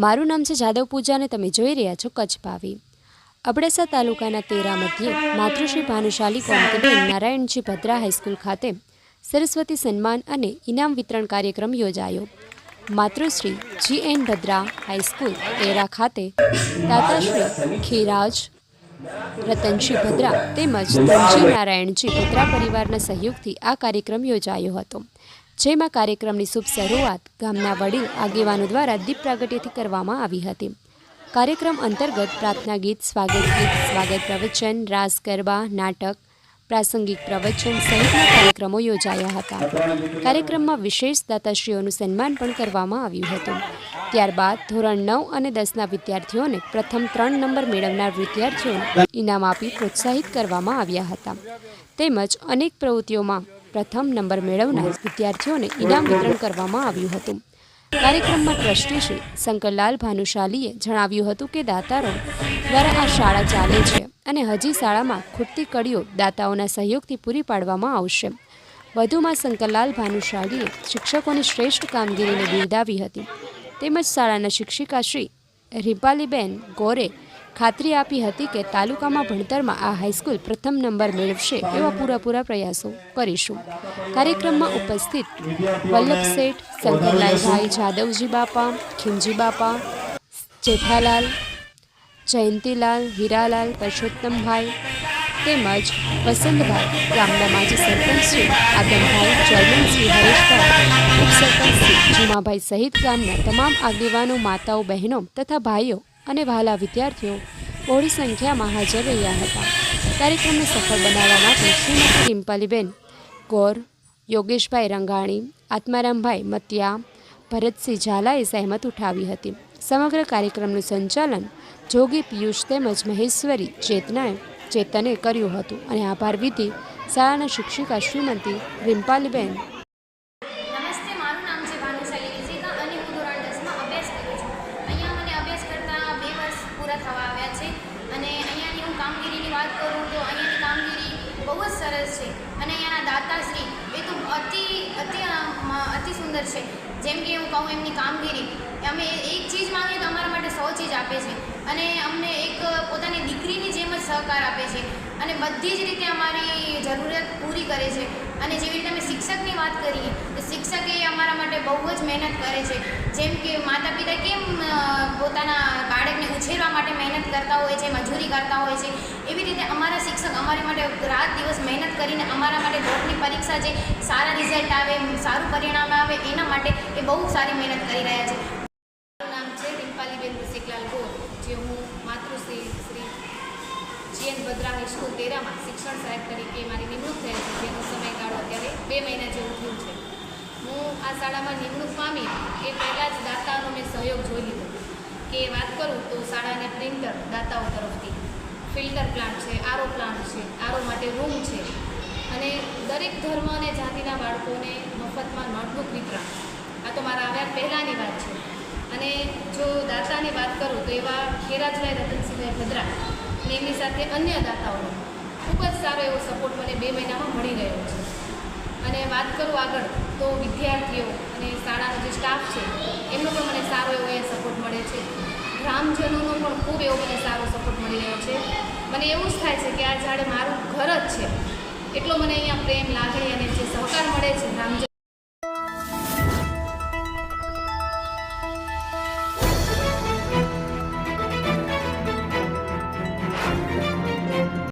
મારું નામ છે જાદવ પૂજા અને તમે જોઈ રહ્યા છો કચ્છ ભાવી। અબડાસા તાલુકાના તેરા મધ્યે માતૃશ્રી ભાનુશાલી કોમતીબેન નારાયણજી ભદ્રા હાઈસ્કૂલ ખાતે સરસ્વતી સન્માન અને ઇનામ વિતરણ કાર્યક્રમ યોજાયો। માતૃશ્રી GN ભદ્રા હાઈસ્કૂલ તેરા ખાતે દાતાશ્રી ખીરાજ રતનજી ભદ્રા તેમજ ધનજી નારાયણજી ભદ્રા પરિવારના સહયોગથી આ કાર્યક્રમ યોજાયો હતો, જેમાં કાર્યક્રમની શુભ શરૂઆત ગામના વડીલ આગેવાનો દ્વારા દીપ પ્રાગટ્યથી કરવામાં આવી હતી। કાર્યક્રમ અંતર્ગત પ્રાર્થના ગીત, સ્વાગત પ્રવચન, રાસ ગરબા, નાટક, પ્રાસંગિક પ્રવચન સહિતના કાર્યક્રમો યોજાયા હતા। કાર્યક્રમમાં વિશેષ દાતાશ્રીઓનું સન્માન પણ કરવામાં આવ્યું હતું। ત્યારબાદ ધોરણ 9 અને 10ના વિદ્યાર્થીઓને પ્રથમ 3 નંબર મેળવનાર વિદ્યાર્થીઓને ઇનામ આપી પ્રોત્સાહિત કરવામાં આવ્યા હતા, તેમજ અનેક પ્રવૃત્તિઓમાં પ્રથમ નંબર મેળવનાર વિદ્યાર્થીઓને ઇનામ વિતરણ કરવામાં આવ્યું હતું। કાર્યક્રમમાં ટ્રસ્ટી શ્રી શંકરલાલ ભાનુશાલીએ જણાવ્યું હતું કે દાતારો દ્વારા આ શાળા ચાલે છે અને હજી શાળામાં ખૂટતી કડીઓ દાતાઓના સહયોગથી પૂરી પાડવામાં આવશે। વધુમાં શંકરલાલ ભાનુશાલીએ શિક્ષકોની શ્રેષ્ઠ કામગીરીને બિરદાવી હતી, તેમજ શાળાના શિક્ષિકા શ્રી રીપાલીબેન ગોરે ખાતરી આપી હતી કે તાલુકામાં ભણતરમાં આ હાઈસ્કૂલ પ્રથમ નંબર મેળવશે એવા પૂરેપૂરા પ્રયાસો કરીશું। કાર્યક્રમમાં ઉપસ્થિત વલ્લભ શેઠ, શંકરલાલભાઈ, જાદવજી બાપા, ખીમજી બાપા, જેઠાલાલ, જયંતીલાલ, હીરાલાલ, પરસોત્તમભાઈ તેમજ વસંતભાઈ, ગામના માજી સરપંચ શ્રી આદમભાઈ, ચેરમેન શ્રી હરેશભાઈ, ઉપસરપંચ શ્રી જીમાભાઈ સહિત ગામના તમામ આગેવાનો, માતાઓ, બહેનો તથા ભાઈઓ અને વહાલા વિદ્યાર્થીઓ બહોળી સંખ્યામાં હાજર રહ્યા હતા। કાર્યક્રમને સફળ બનાવવા માટે શ્રીમતી રિમ્પાલીબેન ગોર, યોગેશભાઈ રંગાણી, આત્મારામભાઈ મતિયા, ભરતસિંહ ઝાલાએ સહેમત ઉઠાવી હતી। સમગ્ર કાર્યક્રમનું સંચાલન જોગી પિયુષ તેમજ મહેશ્વરી ચેતને કર્યું હતું અને આભાર વિધિ શાળાના શિક્ષિકા શ્રીમતી રિમ્પાલીબેન વાત કરું તો અહીંયાની કામગીરી બહુ જ સરસ છે અને અહીંયાના દાતાશ્રી એ તો અતિ સુંદર છે। જેમ કે હું કહું એમની કામગીરી, અમે એક ચીજ માંગીએ તો અમારા માટે 100 ચીજ આપે છે અને અમને એક પોતાની દીકરીની જેમ જ સહકાર આપે છે અને બધી જ રીતે અમારી જરૂરિયાત પૂરી કરે છે। અને જેવી રીતે અમે શિક્ષકની વાત કરીએ તો શિક્ષક એ અમારા માટે બહુ જ મહેનત કરે છે। જેમ કે માતા પિતા કેમ પોતાના બાળકને ઉછેરવા માટે મહેનત કરતા હોય છે, મજૂરી કરતા હોય છે, એવી રીતે અમારા શિક્ષક અમારી માટે રાત દિવસ મહેનત કરીને અમારા માટે બોર્ડની પરીક્ષા જે સારા રિઝલ્ટ આવે, સારું પરિણામ આવે એના માટે એ બહુ સારી મહેનત કરી રહ્યા છે। મારું નામ છે રિમ્પાલીબેન રસિકલાલ ગોર, જે હું માતૃશ્રી શ્રી GN ભદ્રા હાઈસ્કૂલ તેરામાં શિક્ષણ સહાયક તરીકે મારી નિમણૂક થયેલ છે, જેનો સમયગાળો અત્યારે 2 મહિના જેવું થયું છે। હું આ શાળામાં નિમણૂક પામી એ પહેલાં જ દાતાઓનો મેં સહયોગ જોઈ લીધો કે વાત કરું તો શાળાને પ્રિન્ટર દાતાઓ તરફથી, ફિલ્ટર પ્લાન્ટ છે, આરો પ્લાન્ટ છે, આરો માટે રૂમ છે અને દરેક ધર્મ અને જાતિના બાળકોને મફતમાં નોટબુક વિતરણ, આ તો મારા આવ્યા પહેલાંની વાત છે। અને જો દાતાની વાત કરું તો એવા ખેરાજભાઈ રતનસિંહભાઈ ભદ્રા અને એમની સાથે અન્ય દાતાઓનો ખૂબ જ સારો એવો સપોર્ટ મને 2 મહિનામાં મળી રહ્યો છે। અને વાત કરું આગળ તો વિદ્યાર્થીઓ અને શાળાનો જે સ્ટાફ છે એમનો પણ મને સારો એવો એ સપોર્ટ મળે છે। ગ્રામજનોનો પણ ખૂબ એવો મને સારો સપોર્ટ મળી રહ્યો છે। મને એવું જ થાય છે કે આ જાણે મારું ઘર જ છે, એટલો મને અહીંયા પ્રેમ, લાગણી અને જે સહકાર મળે છે ગ્રામજનો